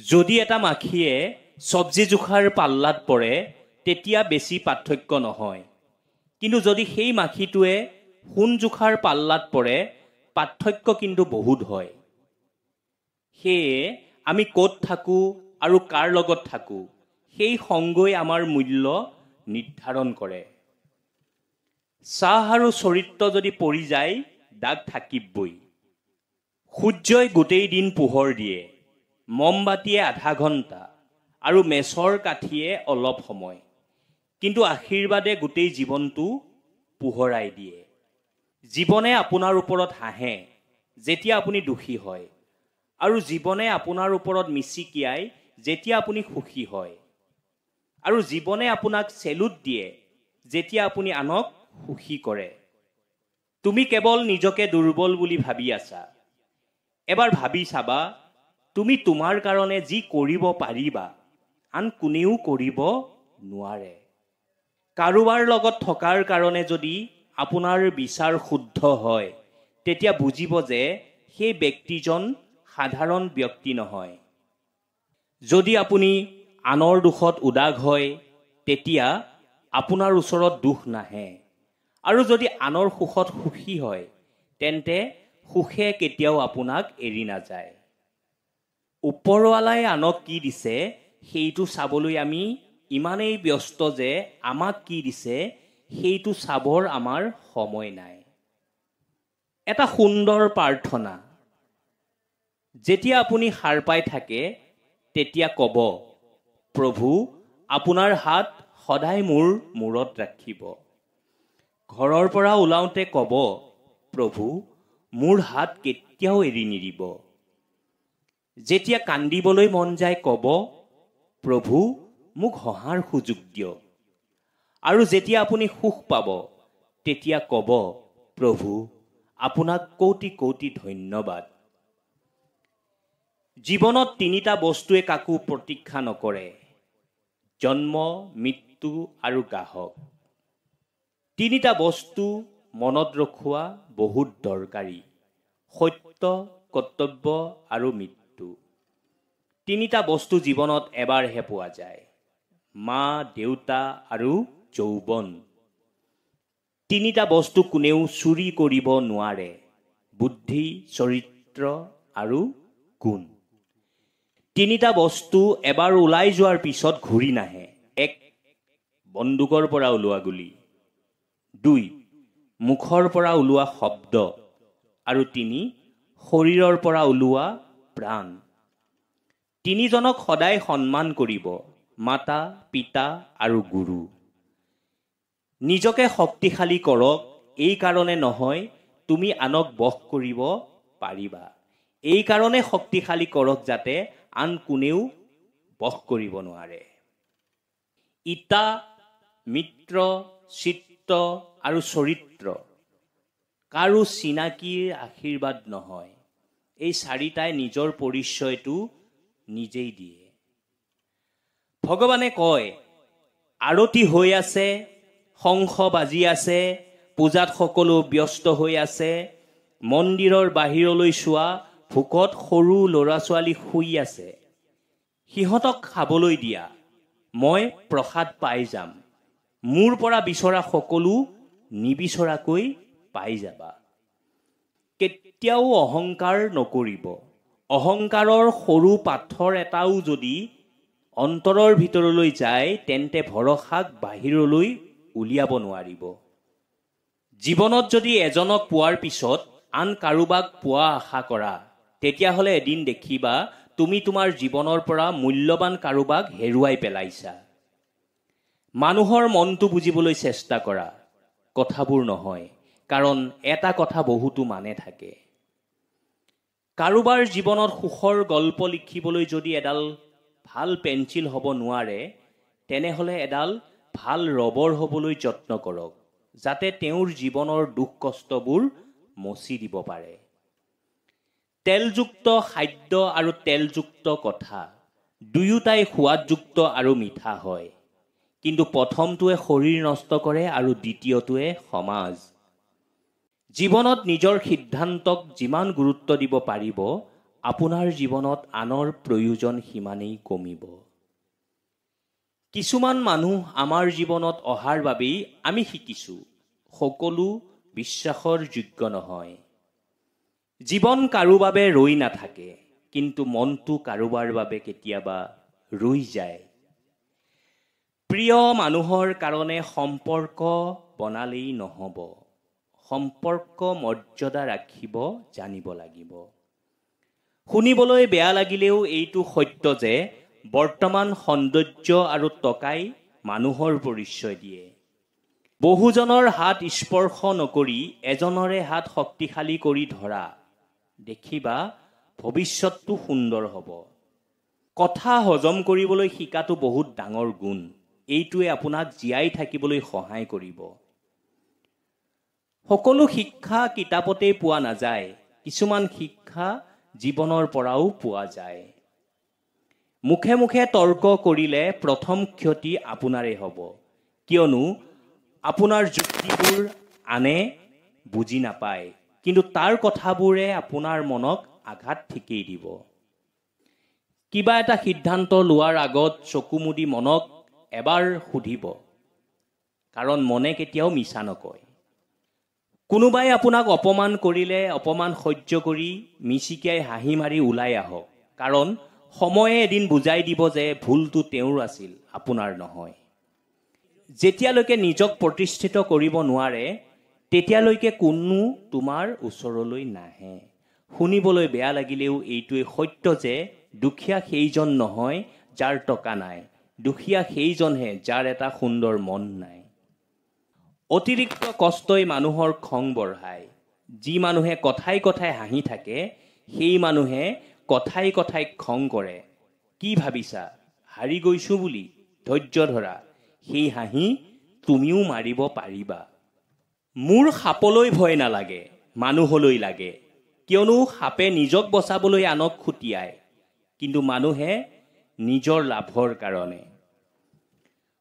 যদি এটা মাখিয়ে চব্জি জোখাৰ পাল্লাত পৰে তেতিয়া বেছি পাৰ্থক্য নহয়, কিন্তু যদি সেই মাখিটোৱে সোণ জোখাৰ পাল্লাত পৰে পাৰ্থক্য কিন্তু বহুত হয়। সেয়ে আমি ক'ত থাকোঁ আৰু কাৰ লগত থাকোঁ সেই সংগই আমাৰ মূল্য নিৰ্ধাৰণ কৰে। চাহ আৰু চৰিত্ৰ যদি পৰি যায় দাগ থাকিবই। সূৰ্যই গোটেই দিন পোহৰ দিয়ে, মমবাতিয়ে আধা ঘণ্টা আৰু মেচৰ কাঠিয়ে অলপ সময়, কিন্তু আশীৰ্বাদে গোটেই জীৱনটো পোহৰাই দিয়ে। জীৱনে আপোনাৰ ওপৰত হাঁহে যেতিয়া আপুনি দুখী হয়, আৰু জীৱনে আপোনাৰ ওপৰত মিচিকিয়াই যেতিয়া আপুনি সুখী হয়, আৰু জীৱনে আপোনাক চেলুট দিয়ে যেতিয়া আপুনি আনক সুখী কৰে। তুমি কেৱল নিজকে দুৰ্বল বুলি ভাবি আছা। এবাৰ ভাবি চাবা, তুমি তোমাৰ কাৰণে যি কৰিব পাৰিবা আন কোনেও কৰিব নোৱাৰে। কাৰোবাৰ লগত থকাৰ কাৰণে যদি আপোনাৰ বিচাৰ শুদ্ধ হয় তেতিয়া বুজিব যে সেই ব্যক্তিজন সাধাৰণ ব্যক্তি নহয়। যদি আপুনি আনৰ দুখত উদাস হয় তেতিয়া আপোনাৰ ওচৰত দুখ নাহে, আৰু যদি আনৰ সুখত সুখী হয় তেন্তে সুখে কেতিয়াও আপোনাক এৰি নাযায়। ওপৰৱালাই আনক কি দিছে সেইটো চাবলৈ আমি ইমানেই ব্যস্ত যে আমাক কি দিছে সেইটো চাবৰ আমাৰ সময় নাই। এটা সুন্দৰ প্ৰাৰ্থনা। যেতিয়া আপুনি সাৰ পাই থাকে তেতিয়া ক'ব, প্ৰভু আপোনাৰ হাত সদায় মোৰ মূৰত ৰাখিব। ঘৰৰ পৰা ওলাওঁতে ক'ব, প্ৰভু মোৰ হাত কেতিয়াও এৰি নিদিব। যেতিয়া কান্দিবলৈ মন যায় ক'ব, প্ৰভু মোক হহাৰ সুযোগ দিয়ক। আৰু যেতিয়া আপুনি সুখ পাব তেতিয়া ক'ব, প্ৰভু আপোনাক কোটি কোটি ধন্যবাদ। জীৱনত তিনিটা বস্তুৱে কাকো প্ৰতীক্ষা নকৰে: জন্ম, মৃত্যু আৰু গ্ৰাহক। তিনিটা বস্তু মনত ৰখোৱা বহুত দৰকাৰী: সত্য, কৰ্তব্য আৰু মৃত্যু। তিনিটা বস্তু জীৱনত এবাৰহে পোৱা যায়: মা, দেউতা আৰু যৌৱন। তিনিটা বস্তু কোনেও চুৰি কৰিব নোৱাৰে: বুদ্ধি, চৰিত্ৰ আৰু গুণ। তিনিটা বস্তু এবাৰ ওলাই যোৱাৰ পিছত ঘূৰি নাহে: 1. বন্দুকৰ পৰা ওলোৱা গুলী, 2. মুখৰ পৰা ওলোৱা শব্দ, আৰু 3. শৰীৰৰ পৰা ওলোৱা প্ৰাণ। তিনিজনক সদায় সন্মান কৰিব: মাতা, পিতা আৰু গুৰু। নিজকে শক্তিশালী কৰক, এই কাৰণে নহয় তুমি আনক বশ কৰিব পাৰিবা, এই কাৰণে শক্তিশালী কৰক যাতে আন কোনেও বশ কৰিব নোৱাৰে। ইটা, মিত্ৰ, চিত্ত আৰু চৰিত্ৰ কাৰো চিনাকিৰ আশীৰ্বাদ নহয়। এই চাৰিটাই নিজৰ পৰিচয়টো নিজেই দিয়ে। ভগৱানে কয়, আৰতি হৈ আছে, শংখ বাজি আছে, পূজাত সকলো ব্যস্ত হৈ আছে, মন্দিৰৰ বাহিৰলৈ চোৱা, ভোকত সৰু ল'ৰা ছোৱালী শুই আছে। সিহঁতক খাবলৈ দিয়া, মই প্ৰসাদ পাই যাম। মোৰ পৰা বিচৰা সকলো নিবিচৰাকৈ পাই যাবা। কেতিয়াও অহংকাৰ নকৰিব। অহংকাৰৰ সৰু পাথৰ এটাও যদি অন্তৰৰ ভিতৰলৈ যায় তেন্তে ভৰসাক বাহিৰলৈ উলিয়াব নোৱাৰিব। জীৱনত যদি এজনক পোৱাৰ পিছত আন কাৰোবাক পোৱা আশা কৰা তেতিয়াহ'লে এদিন দেখিবা তুমি তোমাৰ জীৱনৰ পৰা মূল্যৱান কাৰোবাক হেৰুৱাই পেলাইছা। মানুহৰ মনটো বুজিবলৈ চেষ্টা কৰা, কথাবোৰ নহয়, কাৰণ এটা কথা বহুতো মানে থাকে। কাৰোবাৰ জীৱনত সুখৰ গল্প লিখিবলৈ যদি এডাল ভাল পেঞ্চিল হ'ব নোৱাৰে তেনেহ'লে এডাল ভাল ৰবৰ হ'বলৈ যত্ন কৰক, যাতে তেওঁৰ জীৱনৰ দুখ কষ্টবোৰ মচি দিব পাৰে। তেলযুক্ত খাদ্য আৰু তেলযুক্ত কথা দুয়োটাই সোৱাদযুক্ত আৰু মিঠা হয়, কিন্তু প্ৰথমটোৱে শৰীৰ নষ্ট কৰে আৰু দ্বিতীয়টোৱে সমাজ। জীৱনত নিজৰ সিদ্ধান্তক যিমান গুৰুত্ব দিব পাৰিব আপোনাৰ জীৱনত আনৰ প্ৰয়োজন সিমানেই কমিব। কিছুমান মানুহ আমাৰ জীৱনত অহাৰ বাবেই আমি শিকিছোঁ সকলো বিশ্বাসৰ যোগ্য নহয়। জীৱন কাৰো বাবে ৰৈ নাথাকে, কিন্তু মনটো কাৰোবাৰ বাবে কেতিয়াবা ৰৈ যায়। প্ৰিয় মানুহৰ কাৰণে সম্পৰ্ক বনালেই নহ'ব, সম্পৰ্ক মৰ্যাদা ৰাখিব জানিব লাগিব। শুনিবলৈ বেয়া লাগিলেও এইটো সত্য যে বৰ্তমান সৌন্দৰ্য আৰু টকাই মানুহৰ পৰিচয় দিয়ে। বহুজনৰ হাত স্পৰ্শ নকৰি এজনৰে হাত শক্তিশালী কৰি ধৰা, দেখিবা ভৱিষ্যতটো সুন্দৰ হ'ব। কথা হজম কৰিবলৈ শিকাটো বহুত ডাঙৰ গুণ। এইটোৱে আপোনাক জীয়াই থাকিবলৈ সহায় কৰিব। সকলো শিক্ষা কিতাপতেই পোৱা নাযায়, কিছুমান শিক্ষা জীৱনৰ পৰাও পোৱা যায়। মুখে মুখে তৰ্ক কৰিলে প্ৰথম ক্ষতি আপোনাৰে হ'ব, কিয়নো আপোনাৰ যুক্তিবোৰ আনে বুজি নাপায়, কিন্তু তাৰ কথাবোৰে আপোনাৰ মনক আঘাত ঠিকেই দিব। কিবা এটা সিদ্ধান্ত লোৱাৰ আগত চকু মুদি মনক এবাৰ সুধিব, কাৰণ মনে কেতিয়াও মিছা নকয়। কোনোবাই আপোনাক অপমান কৰিলে অপমান সহ্য কৰি মিচিকিয়াই হাঁহি মাৰি ওলাই আহক, কাৰণ সময়ে এদিন বুজাই দিব যে ভুলটো তেওঁৰ আছিল, আপোনাৰ নহয়। যেতিয়ালৈকে নিজক প্ৰতিষ্ঠিত কৰিব নোৱাৰে তেতিয়ালৈকে কোনো তোমাৰ ওচৰলৈ নাহে। শুনিবলৈ বেয়া লাগিলেও এইটোৱে সত্য যে দুখীয়া সেইজন নহয় যাৰ টকা নাই, দুখীয়া সেইজনহে যাৰ এটা সুন্দৰ মন নাই। অতিৰিক্ত কষ্টই মানুহৰ খং বঢ়ায়। যি মানুহে কথাই কথাই হাঁহি থাকে সেই মানুহে কথাই কথাই খং কৰে। কি ভাবিছা হাৰি গৈছো বুলি? ধৈৰ্য ধৰা, সেই হাঁহি তুমিও মাৰিব পাৰিবা। মোৰ সাপলৈ ভয় নালাগে, মানুহলৈ লাগে, কিয়নো সাপে নিজক বচাবলৈ আনক খুটিয়ায়, কিন্তু মানুহে নিজৰ লাভৰ কাৰণে।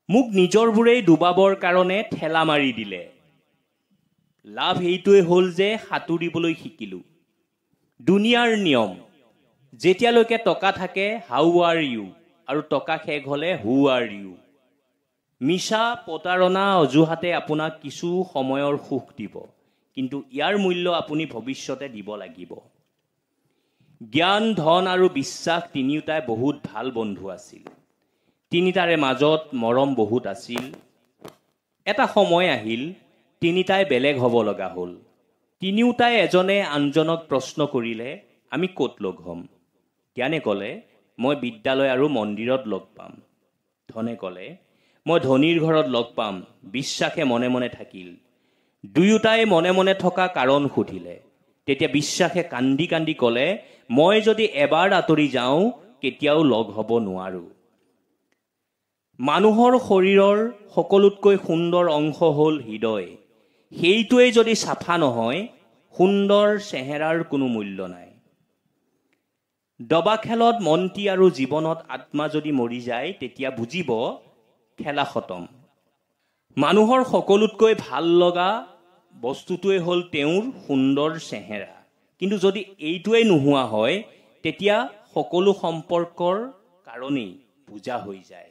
মোক নিজৰবোৰেই ডুবাবৰ কাৰণে ঠেলা মাৰি দিলে। লাভ এইটোৱে হ'ল যে সাঁতুৰিবলৈ শিকিলোঁ। দুনিয়াৰ নিয়ম, যেতিয়ালৈকে টকা থাকে হাউ আৰ ইউ, আৰু টকা শেষ হ'লে হু আৰ ইউ। মিছা প্ৰতাৰণা অজুহাতে আপোনাক কিছু সময়ৰ সুখ দিব, কিন্তু ইয়াৰ মূল্য আপুনি ভৱিষ্যতে দিব লাগিব। জ্ঞান, ধন আৰু বিশ্বাস তিনিওটাই বহুত ভাল বন্ধু আছিল। তিনিটাৰে মাজত মৰম বহুত আছিল। এটা সময় আহিল তিনিটাই বেলেগ হ'ব লগা হ'ল। তিনিওটাই এজনে আনজনক প্ৰশ্ন কৰিলে, আমি ক'ত লগ হ'ম? জ্ঞানে ক'লে, মই বিদ্যালয় আৰু মন্দিৰত লগ পাম। ধনে ক'লে, মই ধনীৰ ঘৰত লগ পাম। বিশ্বাসে মনে মনে থাকিল। দুয়োটাই মনে মনে থকা কাৰণ সুধিলে। তেতিয়া বিশ্বাসে কান্দি কান্দি ক'লে, মই যদি এবাৰ আঁতৰি যাওঁ কেতিয়াও লগ হ'ব নোৱাৰো। মানুহৰ শৰীৰৰ সকলোতকৈ সুন্দৰ অংশ হ'ল হৃদয়। সেইটোৱেই যদি চাফা নহয়, সুন্দৰ চেহেৰাৰ কোনো মূল্য নাই। দবা খেলত মন্ত্ৰী আৰু জীৱনত আত্মা যদি মৰি যায় তেতিয়া বুজিব খেলা খতম। মানুহৰ সকলোতকৈ ভাল লগা বস্তুটোৱে হ'ল তেওঁৰ সুন্দৰ চেহেৰা, কিন্তু যদি এইটোৱেই নোহোৱা হয় তেতিয়া সকলো সম্পৰ্কৰ কাৰণেই বুজা হৈ যায়।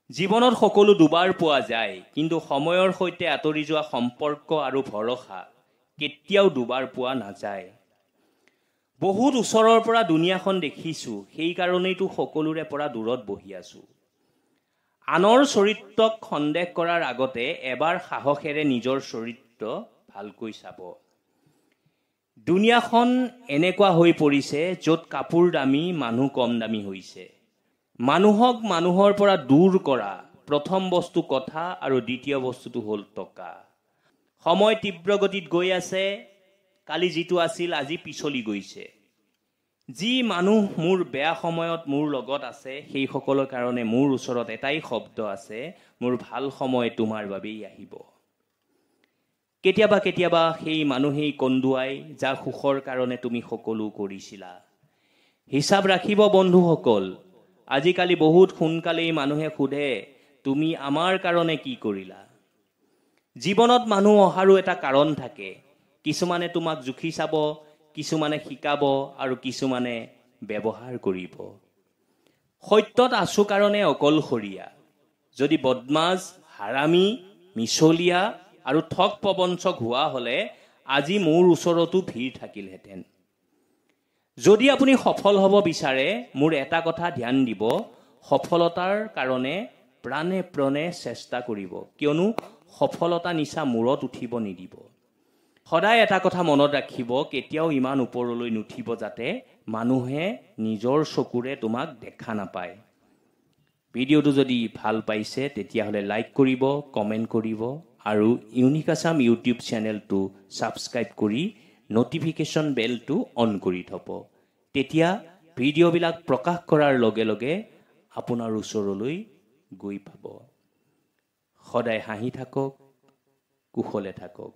জীৱনত সকলো দুবাৰ পোৱা যায়, কিন্তু সময়ৰ সৈতে আঁতৰি যোৱা সম্পৰ্ক আৰু ভৰসা কেতিয়াও দুবাৰ পোৱা নাযায়। বহুত ওচৰৰ পৰা দুনিয়াখন দেখিছোঁ, সেইকাৰণেইতো সকলোৰে পৰা দূৰত বহি আছোঁ। আনৰ চৰিত্ৰক সন্দেহ কৰাৰ আগতে এবাৰ সাহসেৰে নিজৰ চৰিত্ৰ ভালকৈ চাব। দুনিয়াখন এনেকুৱা হৈ পৰিছে য'ত কাপোৰ দামী, মানুহ কম দামী হৈছে। মানুহক মানুহৰ পৰা দূৰ কৰা প্ৰথম বস্তু কথা আৰু দ্বিতীয় বস্তুটো হ'ল টকা। সময় তীব্ৰ গতিত গৈ আছে, কালি যিটো আছিল আজি পিছলি গৈছে। যি মানুহ মোৰ বেয়া সময়ত মোৰ লগত আছে সেইসকলৰ কাৰণে মোৰ ওচৰত এটাই শব্দ আছে, মোৰ ভাল সময় তোমাৰ বাবেই আহিব। কেতিয়াবা কেতিয়াবা সেই মানুহেই কন্দুৱাই যাৰ সুখৰ কাৰণে তুমি সকলো কৰিছিলা। হিচাপ ৰাখিব বন্ধুসকল, আজিকালি বহুত সোনকালেই মানুহে সোধে তুমি আমাৰ কাৰণে কি কৰিলা। জীৱনত মানুহ অহাৰো এটা কাৰণ থাকে। কিছুমানে তোমাক জুখি চাব, কিছুমানে শিকাব আৰু কিছুমানে ব্যৱহাৰ কৰিব। সত্যত আছো কাৰণে অকলশৰীয়া। যদি বদমাছ, হাৰামী, মিছলীয়া আৰু ঠগ প্ৰবঞ্চক হোৱা হ'লে আজি মোৰ ওচৰতো ভিৰ থাকিলহেঁতেন। যদি আপুনি সফল হ'ব বিচাৰে, মোৰ এটা কথা ধ্যান দিব, সফলতাৰ কাৰণে প্ৰাণে প্ৰাণে চেষ্টা কৰিব, কিয়নো সফলতা নিচা মূৰত উঠিব নিদিব। সদায় এটা কথা মনত ৰাখিব, কেতিয়াও ইমান ওপৰলৈ নুঠিব যাতে মানুহে নিজৰ চকুৰে তোমাক দেখা নাপায়। ভিডিঅ'টো যদি ভাল পাইছে তেতিয়াহ'লে লাইক কৰিব, কমেণ্ট কৰিব আৰু ইউনিক আছাম ইউটিউব চেনেলটো ছাবস্ক্ৰাইব কৰি নটিফিকেশ্যন বেলটো অন কৰি থ'ব। তেতিয়া ভিডিঅ'বিলাক প্ৰকাশ কৰাৰ লগে লগে আপোনাৰ ওচৰলৈ গৈ পাব। সদায় হাঁহি থাকক, কুশলে থাকক।